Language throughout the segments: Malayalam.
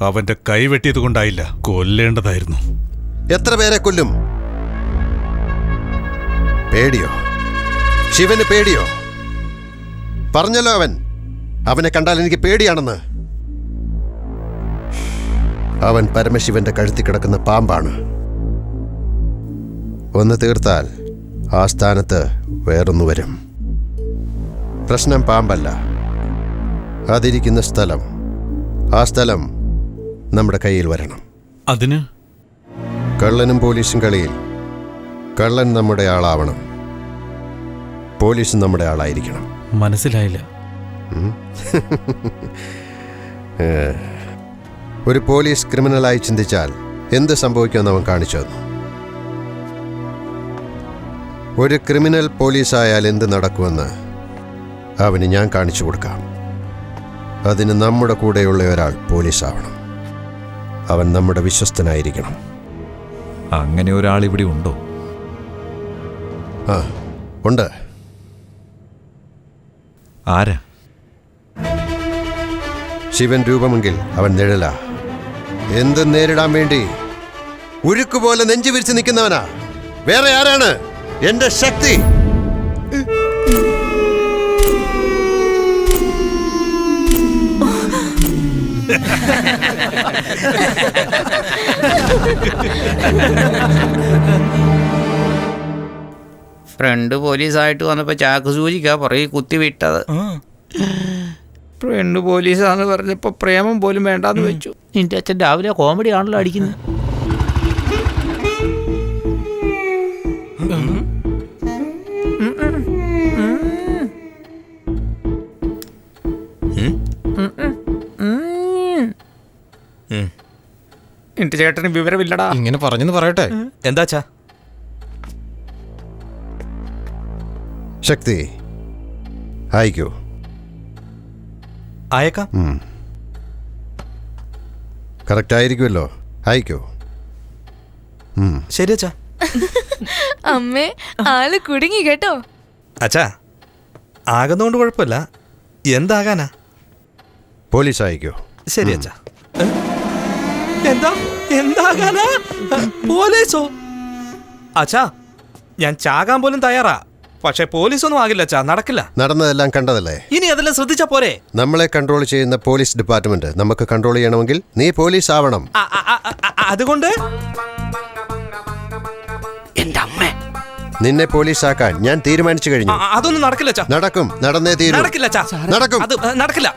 അവന്റെ കൈ വെട്ടിയത് കൊണ്ടായില്ല, കൊല്ലേണ്ടതായിരുന്നു. എത്ര പേരെ കൊല്ലും? പേടിയോ? ശിവന് പേടിയോ? പറഞ്ഞല്ലോ അവനെ കണ്ടാൽ എനിക്ക് പേടിയാണെന്ന്. അവൻ പരമശിവന്റെ കഴുത്തി കിടക്കുന്ന പാമ്പാണ്. ഒന്ന് തീർത്താൽ ആ സ്ഥാനത്ത് വേറൊന്നു വരും. പ്രശ്നം പാമ്പല്ല, അതിരിക്കുന്ന സ്ഥലം. ആ സ്ഥലം നമ്മുടെ കയ്യിൽ വരണം. അതിന് കള്ളനും പോലീസും കളിയിൽ കള്ളൻ നമ്മുടെ ആളാവണം, പോലീസ് നമ്മുടെ ആളായിരിക്കണം. മനസ്സിലായില്ല. ഒരു പോലീസ് ക്രിമിനലായി ചിന്തിച്ചാൽ എന്ത് സംഭവിക്കുമെന്ന് അവൻ കാണിച്ചു തന്നു. ഒരു ക്രിമിനൽ പോലീസായാൽ എന്ത് നടക്കുമെന്ന് അവന് ഞാൻ കാണിച്ചു കൊടുക്കാം. അതിന് നമ്മുടെ കൂടെയുള്ള ഒരാൾ പോലീസാവണം. അവൻ നമ്മുടെ വിശ്വസ്തനായിരിക്കണം. അങ്ങനെ ഒരാൾ ഇവിടെ ഉണ്ടോ? ആ, ഉണ്ട്. ആരാ? ശിവൻ രൂപമെങ്കിൽ അവൻ നിഴലാ. എന്ത് നേരിടാൻ വേണ്ടി ഉരുക്കുപോലെ നെഞ്ചു വിരിച്ച് നിൽക്കുന്നവനാ. വേറെ ആരാണ്? എന്റെ ശക്തി. ഫ്രണ്ട് പോലീസായിട്ട് വന്നപ്പോൾ ചാക്ക് സൂചിക്കാ പുറകെ കുത്തിവിട്ടത്. ഫ്രണ്ട് പോലീസാന്ന് പറഞ്ഞപ്പോൾ പ്രേമം പോലും വേണ്ടാന്ന് വെച്ചു. നിന്റെ അച്ഛൻ രാവിലെ കോമഡി ആണല്ലോ അടിക്കുന്നത്. എന്റെ ചേട്ടന് വിവരമില്ലടാ. ഇങ്ങനെ പറഞ്ഞെന്ന് പറയട്ടെ. എന്താച്ചാ? ശക്തി അയക്കൂ. അയക്കാം. കറക്റ്റ് ആയിരിക്കുമല്ലോ, അയക്കൂ. ശരി അച്ഛാ. അമ്മേ, ആള് കുടുങ്ങി കേട്ടോ. അച്ഛാ, ആകുന്നോണ്ട് കുഴപ്പമില്ല. എന്താകാനാ? പോലീസ് അയക്കൂ. ശരി അച്ഛാ. എന്താകാനാ? പോലീസോ? അച്ഛാ, ഞാൻ ചാകാൻ പോലും തയ്യാറാ. പക്ഷെ പോലീസൊന്നും ആകില്ല അച്ഛാ, നടക്കില്ല. നടന്നതെല്ലാം കണ്ടതല്ലേ? ഇനി അതെല്ലാം ശ്രദ്ധിച്ചാ പോരെ? നമ്മളെ കൺട്രോൾ ചെയ്യുന്ന പോലീസ് ഡിപ്പാർട്ട്മെന്റ് നമുക്ക് കൺട്രോൾ ചെയ്യണമെങ്കിൽ നീ പോലീസ് ആവണം. അതുകൊണ്ട് എന്റെ അമ്മേ, നിന്നെ പോലീസാക്കാൻ ഞാൻ തീരുമാനിച്ചു കഴിഞ്ഞു. അതൊന്നും നടക്കില്ല അച്ഛാ. നടക്കും, നടന്നേ തീരും. നടക്കില്ല അച്ഛാ. നടക്കും. അത് നടക്കില്ല.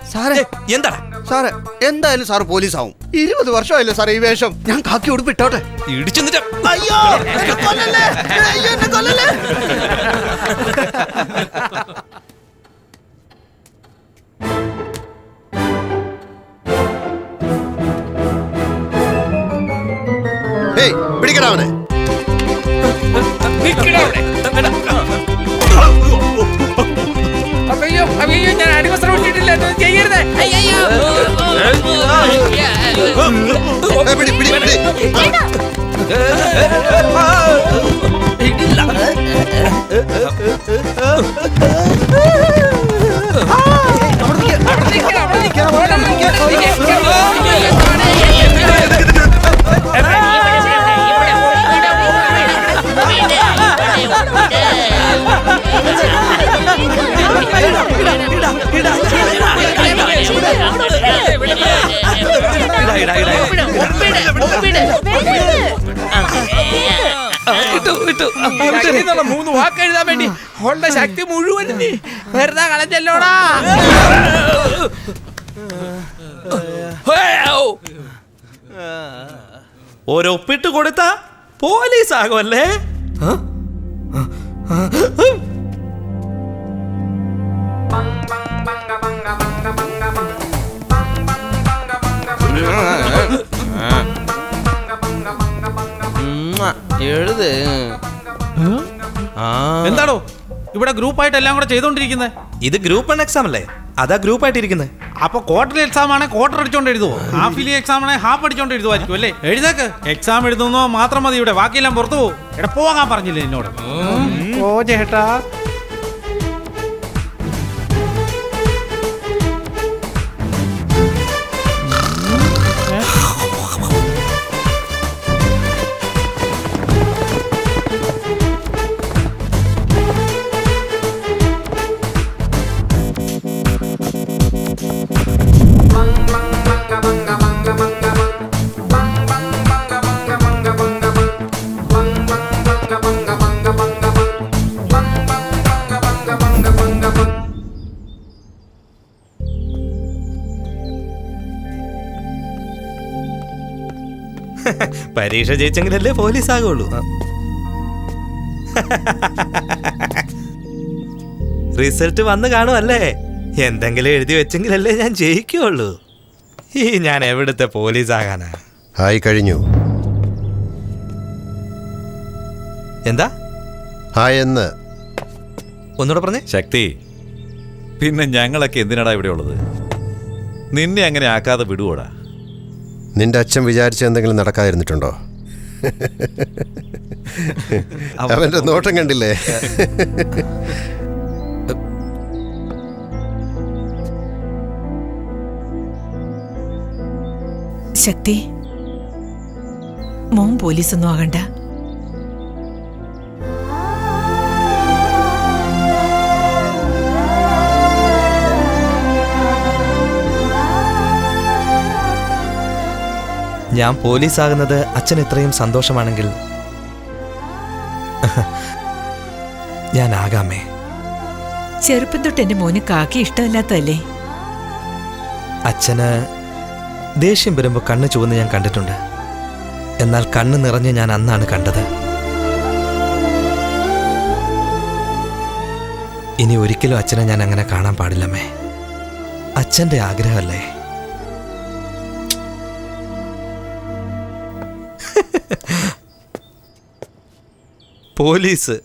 എന്താ സാറേ, എന്തായാലും സാറ് പോലീസാവും. 20 വർഷമായില്ലേ സാറേ ഈ വേഷം. ഞാൻ കാക്കി ഉടുപ്പ് ഇട്ടോട്ടെ. ഇടിച്ചെന്നിട്ട് അയ്യോ, എന്നെ കൊല്ലല്ലേ. അയ്യോ, എന്നെ കൊല്ലല്ലേ. ഹേയ്, പിടിക്കടാ അവനെ. അയ്യോ അയ്യോ, ഞാൻ അടിവസ്ത്രം ഇട്ടിട്ടില്ല, ചെയ്യരുത്. അയ്യോ, പിടി, പിടി, പിടി. മൂന്ന് വാക്ക് എഴുതാൻ വേണ്ടി ഉള്ള ശക്തി മുഴുവൻ നീ വെറുതെ കളഞ്ഞല്ലോടാ. ഒരൊപ്പിട്ട് കൊടുത്ത പോലീസ് ആകുമല്ലേ? എഴുത്. എന്താണോ ഇവിടെ ഗ്രൂപ്പായിട്ട് എല്ലാം കൂടെ ചെയ്തോണ്ടിരിക്കുന്നത്? ഇത് ഗ്രൂപ്പ് 1 എക്സാം അല്ലേ? അതാ ഗ്രൂപ്പായിട്ട് ഇരിക്കുന്നത്. അപ്പൊ ക്വാർട്ടർ എക്സാം ആണെ ക്വാർട്ടർ അടിച്ചോണ്ട് എഴുതുവോ? ഹാഫ് ഇയർലി എക്സാം ആണെ ഹാഫ് അടിച്ചോണ്ട് എഴുതുമായിരിക്കും അല്ലേ? എഴുതേക്ക്. എക്സാം എഴുതുന്നോ മാത്രം മതി ഇവിടെ, ബാക്കിയെല്ലാം പുറത്തു പോകും. ഇവിടെ പോകാൻ പറഞ്ഞില്ലേ എന്നോട്? ഓ ചേട്ടാ, പരീക്ഷ ജയിച്ചെങ്കിലല്ലേ പോലീസ് ആകുള്ളൂ. റിസൾട്ട് വന്ന് കാണുമല്ലേ? എന്തെങ്കിലും എഴുതി വെച്ചെങ്കിലല്ലേ ഞാൻ ജയിക്കുള്ളൂ. ഈ ഞാൻ എവിടുത്തെ പോലീസ് ആകാനാ? ആയി കഴിഞ്ഞു. എന്താ ആയെന്ന്. ഒന്നുകൂടെ പറഞ്ഞേ. ശക്തി, പിന്നെ ഞങ്ങളൊക്കെ എന്തിനാടാ ഇവിടെ ഉള്ളത്? നിന്നെ അങ്ങനെ ആക്കാതെ വിടുവോടാ? നിന്റെ അച്ഛൻ വിചാരിച്ച എന്തെങ്കിലും നടക്കാതിരുന്നിട്ടുണ്ടോ? അവന്റെ നോട്ടം കണ്ടില്ലേ? ശക്തി, മോൻ പോലീസൊന്നും ആകണ്ട. ഞാൻ പോലീസാകുന്നത് അച്ഛൻ ഇത്രയും സന്തോഷമാണെങ്കിൽ ഞാൻ ആകാമേ. ചെറുപ്പം തൊട്ട് എന്റെ മോന് കാക്കി ഇഷ്ടമല്ലാത്തതല്ലേ? അച്ഛന് ദേഷ്യം വരുമ്പോൾ കണ്ണ് ചുവന്ന് ഞാൻ കണ്ടിട്ടുണ്ട്. എന്നാൽ കണ്ണ് നിറഞ്ഞ് ഞാൻ അന്നാണ് കണ്ടത്. ഇനി ഒരിക്കലും അച്ഛനെ ഞാൻ അങ്ങനെ കാണാൻ പാടില്ലമ്മേ. അച്ഛൻ്റെ ആഗ്രഹമല്ലേ. പോലീസ്.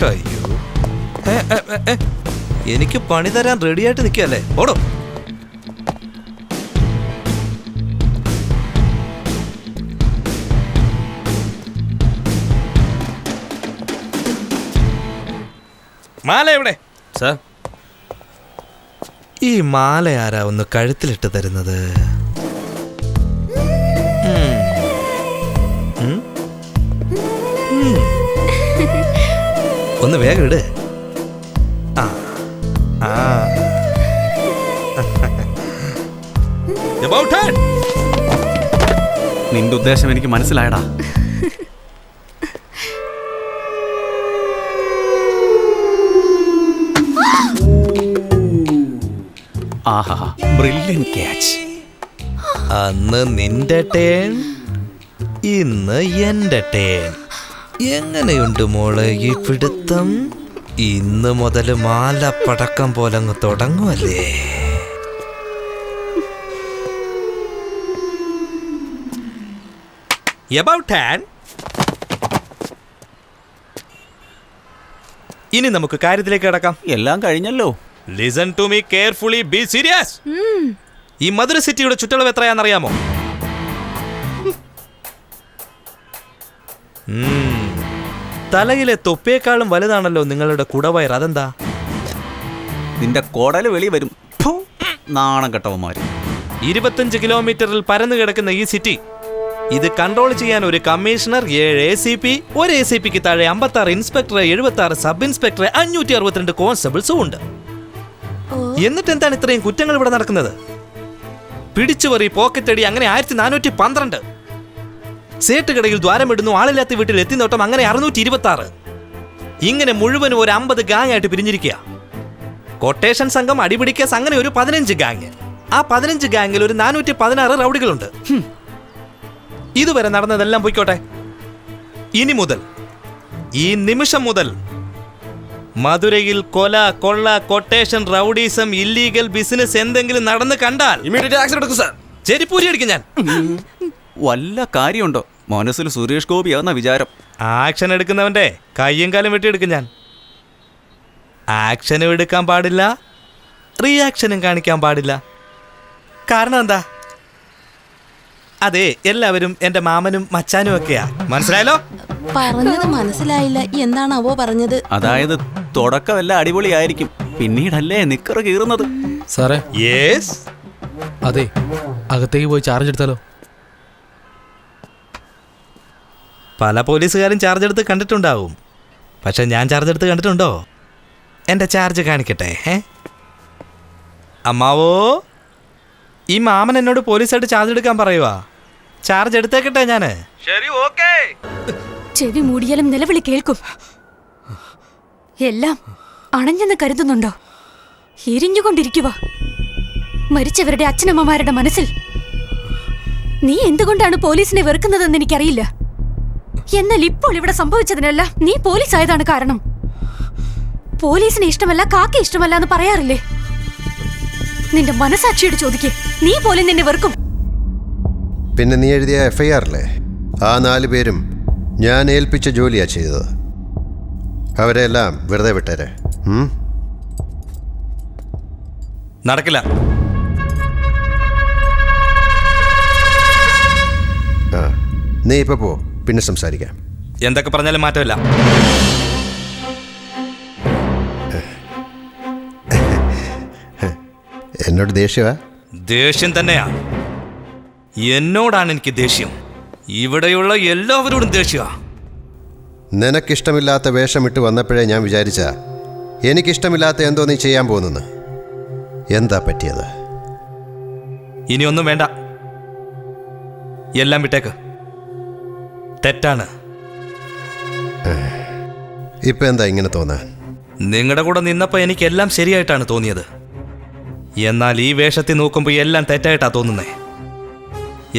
അയ്യോ, എനിക്ക് പണി തരാൻ റെഡിയായിട്ട് നിൽക്കല്ലേ? ഓടോ. മാല എവിടെ? സാർ, ഈ മാല ആരാ ഒന്ന് കഴുത്തിലിട്ട് തരുന്നത്? ഒന്ന് വേഗം ഇട്. ആ ആ About it. നിന്റെ ഉദ്ദേശം എനിക്ക് മനസ്സിലായടാ. ആഹാ, ബ്രില്യൻ ക്യാച്ച്. അന്ന് നിന്റെ ടേൺ, ഇന്ന് എന്റെ ടേൺ. എങ്ങനെയുണ്ട് മോളെ ഈ പിടുത്തം? ഇന്ന് മുതൽ മാല പടക്കം പോലങ്ങ് തുടങ്ങുമല്ലേ? About hand. ഇനി നമുക്ക് കാര്യത്തിലേക്ക് കിടക്കാം. എല്ലാം കഴിഞ്ഞല്ലോ. Listen to me carefully, be serious. ഈ മധുര സിറ്റിയുടെ ചുറ്റളവ് എത്രയാണെന്നറിയാമോ? തലയിലെ തൊപ്പേക്കാളും വലുതാണല്ലോ നിങ്ങളുടെ കുടവയർ. അതെന്താ? നിന്റെ കോടല് വെളി വരും. നാണം കെട്ടവന്മാര്. 25 കിലോമീറ്ററിൽ പരന്നു കിടക്കുന്ന ഈ സിറ്റി, ഇത് കൺട്രോൾ ചെയ്യാൻ ഒരു കമ്മീഷണർ, 7 ACP, ഒരു ACPക്ക് താഴെ 56 ഇൻസ്പെക്ടർ, 76 സബ് ഇൻസ്പെക്ടർ, 562 കോൺസ്റ്റബിൾസും ഉണ്ട്. എന്നിട്ട് എന്താണ് ഇത്രയും കുറ്റങ്ങൾ ഇവിടെ നടക്കുന്നത്? പിടിച്ചുപറി, പോക്കറ്റടി, അങ്ങനെ 1412. സേട്ടുകടയിൽ ദ്വാരമിടുന്നു, ആളില്ലാത്ത വീട്ടിൽ എത്തിനോട്ടം, അങ്ങനെ 626. ഇങ്ങനെ മുഴുവനും ഒരു 50 ഗാങ് ആയിട്ട് പിരിഞ്ഞിരിക്കുക. കൊട്ടേഷൻ സംഘം, അടിപിടിക്കേസ്, അങ്ങനെ ഒരു 15 ഗാങ്. ആ 15 ഗാങ്ങിൽ ഒരു 416 റൗഡികളുണ്ട്. ഇതുവരെ നടന്നതെല്ലാം പോയിക്കോട്ടെ. ഇനി മുതൽ, ഈ നിമിഷം മുതൽ മധുരയിൽ കൊല, കൊള്ള, കൊട്ടേഷൻ, റൗഡീസം, ഇല്ലീഗൽ ബിസിനസ് എന്തെങ്കിലും നടന്ന് കണ്ടാൽ ചെരിപ്പൂരി അടിക്കും ഞാൻ. വല്ല കാര്യമുണ്ടോ? മനസ്സിൽ സുരേഷ് ഗോപിയാന്ന വിചാരം. ആക്ഷൻ എടുക്കുന്നവന്റെ കയ്യും കാലും വെട്ടിയെടുക്കും ഞാൻ. ആക്ഷനും എടുക്കാൻ പാടില്ല, റിയാക്ഷനും കാണിക്കാൻ പാടില്ല. കാരണം എന്താ? അതെ, എല്ലാവരും എന്റെ മാമനും മച്ചാനും ഒക്കെയാ. മനസ്സിലായല്ലോ? പറഞ്ഞത് മനസ്സിലായില്ല. എന്താണാവോ പറഞ്ഞത്? അതായത് തുടക്കമെല്ലാം അടിപൊളിയായിരിക്കും, പിന്നീടല്ലേ നിക്കറ് കീറുന്നത്. സാറേ, യെസ്. അതെ, അകത്തേക്ക് പോയി ചാർജ് എടുത്താലോ? പല പോലീസുകാരും ചാർജ് എടുത്ത് കണ്ടിട്ടുണ്ടാവും. പക്ഷെ ഞാൻ ചാർജ് എടുത്ത് കണ്ടിട്ടുണ്ടോ? എൻ്റെ ചാർജ് കാണിക്കട്ടെ. അമ്മാവോ, ഈ മാമൻ എന്നോട് പോലീസായിട്ട് ചാർജ് എടുക്കാൻ പറയുവാ. ചാർജ് എടുത്തേക്കട്ടെ ഞാന്? ശരി, ഓക്കേ. ചെവി മൂടിയാലും നിലവിളി കേൾക്കും. എല്ലാം അണഞ്ഞെന്ന് കരുതുന്നുണ്ടോ? എരിഞ്ഞുകൊണ്ടിരിക്കുക മരിച്ചവരുടെ അച്ഛനമ്മമാരുടെ മനസ്സിൽ. നീ എന്തുകൊണ്ടാണ് പോലീസിനെ വെറുക്കുന്നതെന്ന് എനിക്കറിയില്ല. എന്നാൽ ഇപ്പോൾ ഇവിടെ സംഭവിച്ചതിനല്ല നീ പോലീസ് ആയതാണ് കാരണം. പോലീസിനെ ഇഷ്ടമല്ല, കാക്കി ഇഷ്ടമല്ല എന്ന് പറയാറില്ലേ? നിന്റെ മനസാക്ഷിയോട് ചോദിക്കേ, നീ പോലും നിന്നെ വെറുക്കും. പിന്നെ നീ എഴുതിയ FIR-ല്ലേ, ആ 4 പേരും ഞാൻ ഏൽപ്പിച്ച ജോലിയാ ചെയ്തത്. അവരെല്ലാം വെറുതെ വിട്ടേരെ. നടക്കില്ല. ആ, നീ ഇപ്പൊ പോ, പിന്നെ സംസാരിക്കാം. എന്തൊക്കെ പറഞ്ഞാലും മാറ്റമില്ല. എന്നോട് ദേഷ്യവാ? ദേഷ്യം തന്നെയാ. എന്നോടാണ് എനിക്ക് ദേഷ്യം. ഇവിടെയുള്ള എല്ലാവരോടും ദേഷ്യ. നിനക്കിഷ്ടമില്ലാത്ത വേഷമിട്ട് വന്നപ്പോഴേ ഞാൻ വിചാരിച്ച എനിക്കിഷ്ടമില്ലാത്ത എന്തോ നീ ചെയ്യാൻ പോകുന്നെന്ന്. എന്താ പറ്റിയത്? ഇനിയൊന്നും വേണ്ട, എല്ലാം വിട്ടേക്ക്. തെറ്റാണ്. ഇപ്പൊ എന്താ ഇങ്ങനെ തോന്നാൻ? നിങ്ങളുടെ കൂടെ നിന്നപ്പോ എനിക്ക് എല്ലാം ശരിയായിട്ടാണ് തോന്നിയത്. എന്നാൽ ഈ വേഷത്തിൽ നോക്കുമ്പോൾ എല്ലാം തെറ്റായിട്ടാ തോന്നുന്നേ.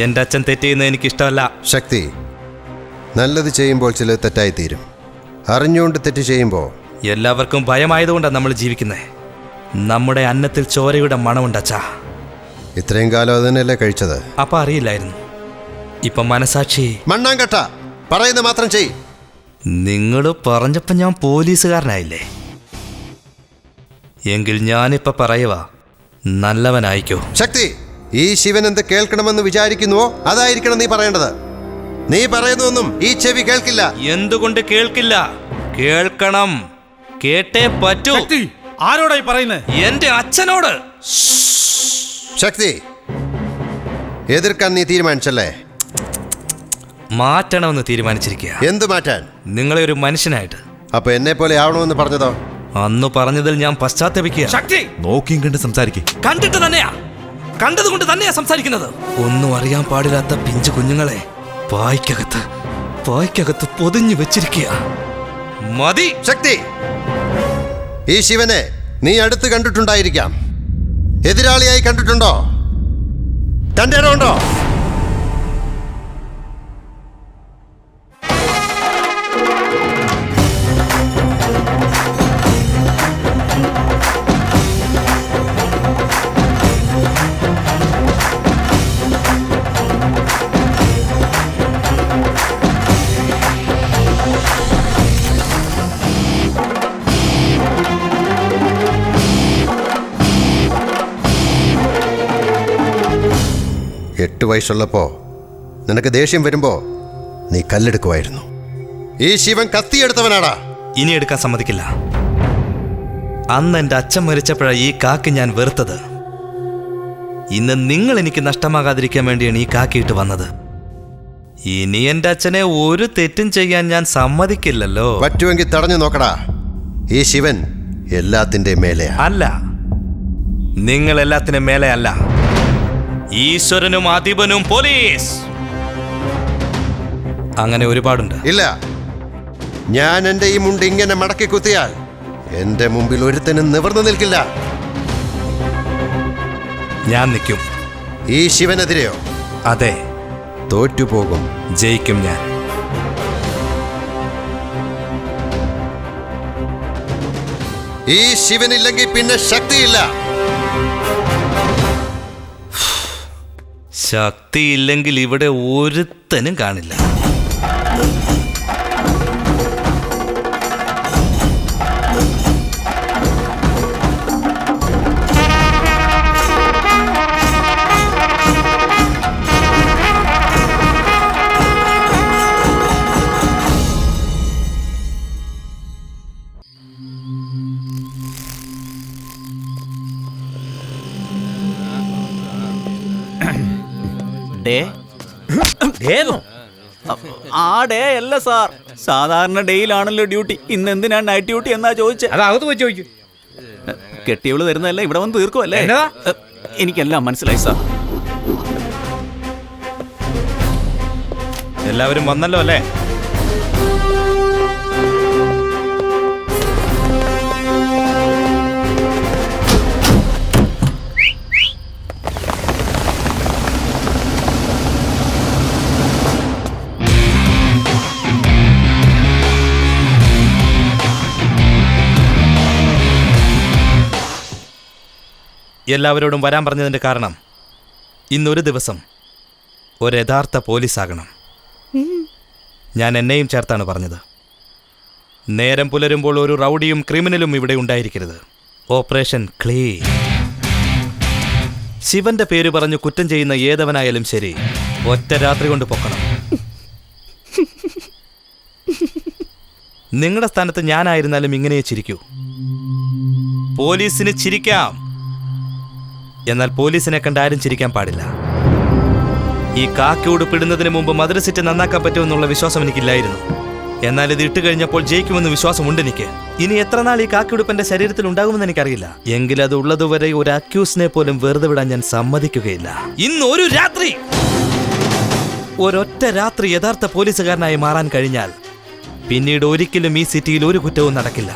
എന്റെ അച്ഛൻ തെറ്റെയ്യുന്നത് എനിക്കിഷ്ടമല്ല. ശക്തി, നല്ലത് ചെയ്യുമ്പോൾ ചിലത് തെറ്റായി തീരും. അറിഞ്ഞുകൊണ്ട് തെറ്റ് ചെയ്യുമ്പോൾ എല്ലാവർക്കും ഭയമായതുകൊണ്ടാണ് നമ്മൾ ജീവിക്കുന്നത്. നമ്മുടെ അന്നത്തിൽ ചോരയുടെ മണമുണ്ടച്ചാ. ഇത്രയും കാലം അതിനല്ലേ കഴിച്ചത്? അപ്പൊ അറിയില്ലായിരുന്നു. ഇപ്പൊ മനസാക്ഷി. മണ്ണാങ്കട്ട, പറയുന്ന മാത്രം ചെയ്. നിങ്ങൾ പറഞ്ഞപ്പോ ഞാൻ പോലീസുകാരനായില്ലേ? എങ്കിൽ ഞാനിപ്പോ പറയുവാ, നല്ലവനായിക്കോ. ശക്തി, ഈ ശിവൻ എന്ത് കേൾക്കണമെന്ന് വിചാരിക്കുന്നുവോ അതായിരിക്കണം നീ പറയേണ്ടത്. നീ പറയുന്നതൊന്നും ഈ ചെവി കേൾക്കില്ല. എന്തുകൊണ്ട് കേൾക്കില്ല? കേൾക്കണം. കേട്ടേ പറ്റൂ. ആരോടായി പറയുന്നത്? എന്റെ അച്ഛനോട്. ശക്തി, എതിർക്കാൻ നീ തീരുമാനിച്ചല്ലേ? മാറ്റണമെന്ന് തീരുമാനിച്ചിരിക്കുക. എന്ത് മാറ്റാൻ? നിങ്ങളെ ഒരു മനുഷ്യനായിട്ട്. അപ്പൊ എന്നെ പോലെ ആവണമെന്ന് പറഞ്ഞതോ? അന്ന് പറഞ്ഞതിൽ ഞാൻ പശ്ചാത്തപിക്കുക. ശക്തി, നോക്കിയും കണ്ട് സംസാരിക്കേ. കണ്ടിട്ട് തന്നെയാ, കണ്ടതുകൊണ്ട് തന്നെയാ സംസാരിക്കുന്നത്. ഒന്നും അറിയാൻ പാടില്ലാത്ത പിഞ്ചു കുഞ്ഞുങ്ങളെ പായ്ക്കകത്ത് പൊതിഞ്ഞു വെച്ചിരിക്കുക. മതി. ശക്തി, ഈ ശിവനെ നീ അടുത്ത് കണ്ടിട്ടുണ്ടായിരിക്കാം. എതിരാളിയായി കണ്ടിട്ടുണ്ടോ? തന്റെ ഇടമുണ്ടോ? എട്ട് വയസ്സുള്ളപ്പോ നിനക്ക് ദേഷ്യം വരുമ്പോ നീ കല്ലെടുക്കുമായിരുന്നു. ഈ ശിവൻ കത്തിയെടുത്തവനാടാ. ഇനി എടുക്കാൻ സമ്മതിക്കില്ല. അന്ന് എൻ്റെ അച്ഛൻ മരിച്ചപ്പോഴാണ് ഈ കാക്ക് ഞാൻ വെറുത്തത്. ഇന്ന് നിങ്ങൾ എനിക്ക് നഷ്ടമാകാതിരിക്കാൻ വേണ്ടിയാണ് ഈ കാക്കിയിട്ട് വന്നത്. ഇനി എൻ്റെ അച്ഛനെ ഒരു തെറ്റും ചെയ്യാൻ ഞാൻ സമ്മതിക്കില്ലല്ലോ. പറ്റുമെങ്കിൽ തടഞ്ഞു നോക്കടാ. ഈ ശിവൻ എല്ലാത്തിൻ്റെ മേലെയാ. അല്ല, നിങ്ങൾ എല്ലാത്തിനും മേലെ അല്ല. ഈശ്വരനും അധിപനും പോലീസ്, അങ്ങനെ ഒരുപാടുണ്ട്. ഇല്ല, ഞാൻ എൻ്റെ ഈ മുണ്ട് ഇങ്ങനെ മടക്കി കുത്തിയാൽ എൻ്റെ മുമ്പിൽ ഒരുത്തനും നിവർന്നു നിൽക്കില്ല. ഞാൻ നിൽക്കും. ഈ ശിവനെതിരെയോ? അതെ. തോറ്റുപോകും. ജയിക്കും ഞാൻ. ഈ ശിവനില്ലെങ്കിൽ പിന്നെ ശക്തിയില്ല. ശക്തിയില്ലെങ്കിൽ ഇവിടെ ഒരുത്തനും കാണില്ല. ആ ഡേ അല്ല സാർ, സാധാരണ ഡേയിലാണല്ലോ ഡ്യൂട്ടി. ഇന്ന് എന്തിനാണ് നൈറ്റ് ഡ്യൂട്ടി എന്നാ ചോദിച്ചത്. അതകത്ത് പോയി ചോദിക്കും. കെട്ടിയവള് തരുന്നതല്ല ഇവിടെ വന്ന് തീർക്കുമല്ലേ? എനിക്കെല്ലാം മനസ്സിലായി സാർ. എല്ലാവരും വന്നല്ലോ അല്ലേ? എല്ലാവരോടും വരാൻ പറഞ്ഞതിന്റെ കാരണം ഇന്നൊരു ദിവസം ഒരു യഥാർത്ഥ പോലീസാകണം. ഞാൻ എന്നെയും ചേർത്താണ് പറഞ്ഞത്. നേരം പുലരുമ്പോൾ ഒരു റൗഡിയും ക്രിമിനലും ഇവിടെ ഉണ്ടായിരിക്കരുത്. Operation clean. ശിവന്റെ പേര് പറഞ്ഞു കുറ്റം ചെയ്യുന്ന ഏതവനായാലും ശരി, ഒറ്റ രാത്രി കൊണ്ട് പൊക്കണം. നിങ്ങളുടെ സ്ഥാനത്ത് ഞാനായിരുന്നാലും ഇങ്ങനെ ചിരിക്കൂ. പോലീസിന് ചിരിക്കാം, എന്നാൽ പോലീസിനെ കണ്ട് ആരും ചിരിക്കാൻ പാടില്ല. ഈ കാക്കി ഉടുപ്പിടുന്നതിന് മുമ്പ് മദ്രസിറ്റ് നന്നാക്കാൻ പറ്റുമെന്നുള്ള വിശ്വാസം എനിക്കില്ലായിരുന്നു. എന്നാൽ ഇത് ഇട്ട് കഴിഞ്ഞപ്പോൾ ജയിക്കുമെന്ന് വിശ്വാസമുണ്ട് എനിക്ക്. ഇനി എത്ര നാൾ ഈ കാക്കി ഉടുപ്പ് എന്റെ ശരീരത്തിൽ ഉണ്ടാകുമെന്ന് എനിക്കറിയില്ല. എങ്കിലും അത് ഉള്ളതുവരെ ഒരു അക്യൂസിനെ പോലും വെറുതെ വിടാൻ ഞാൻ സമ്മതിക്കുകയില്ല. ഇന്ന് ഒരു രാത്രി, ഒരൊറ്റ രാത്രി യഥാർത്ഥ പോലീസുകാരനായി മാറാൻ കഴിഞ്ഞാൽ പിന്നീട് ഒരിക്കലും ഈ സിറ്റിയിൽ ഒരു കുറ്റവും നടക്കില്ല.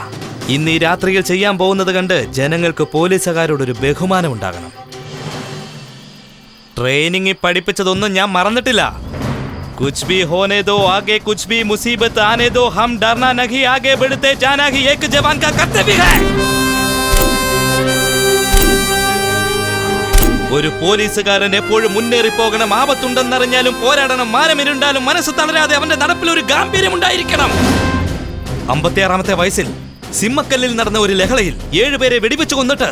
ഇന്ന് ഈ രാത്രിയിൽ ചെയ്യാൻ പോകുന്നത് കണ്ട് ജനങ്ങൾക്ക് പോലീസുകാരോടൊരു ബഹുമാനം ഉണ്ടാകണം. ട്രെയിനിങ്ങിൽ പഠിപ്പിച്ചതൊന്നും ഞാൻ മറന്നിട്ടില്ല. കുച്ച് ഭി ഹോനെ ദോ ആകെ കുച്ച് ഭി മുസീബത്ത് ആനെ ദോ ഹം ഡർനാ നഹി ആകെ ബഡ്തേ ജാനാ ഹി ഏക് ജവാൻ കാ കർത്തവ്യ ഹൈ. ഒരു പോലീസുകാരൻ എപ്പോഴും മുന്നേറി പോകണം. ആപത്തുണ്ടെന്നറിഞ്ഞാലും പോരാടണം. മാനമിരുണ്ടാലും മനസ്സ് തളരാതെ അവന്റെ നടപ്പിൽ ഒരു ഗാംഭീര്യം ഉണ്ടായിരിക്കണം. 56-ാമത്തെ വയസ്സിൽ സിമ്മക്കല്ലിൽ നടന്ന ഒരു ലഹളയിൽ 7 പേരെ വെടിവെച്ച് കൊന്നിട്ട്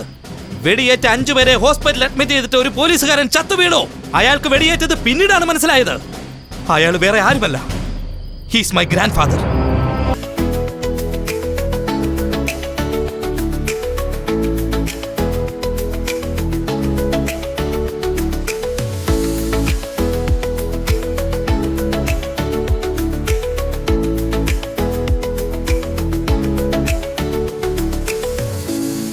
വെടിയേറ്റ 5 പേരെ ഹോസ്പിറ്റലിൽ അഡ്മിറ്റ് ചെയ്തിട്ട് ഒരു പോലീസുകാരൻ ചത്തു വീണു. അയാൾക്ക് വെടിയേറ്റത് പിന്നീടാണ് മനസ്സിലായത്. അയാൾ വേറെ ആരുമല്ല, ഹീസ് മൈ ഗ്രാൻഡ് ഫാദർ.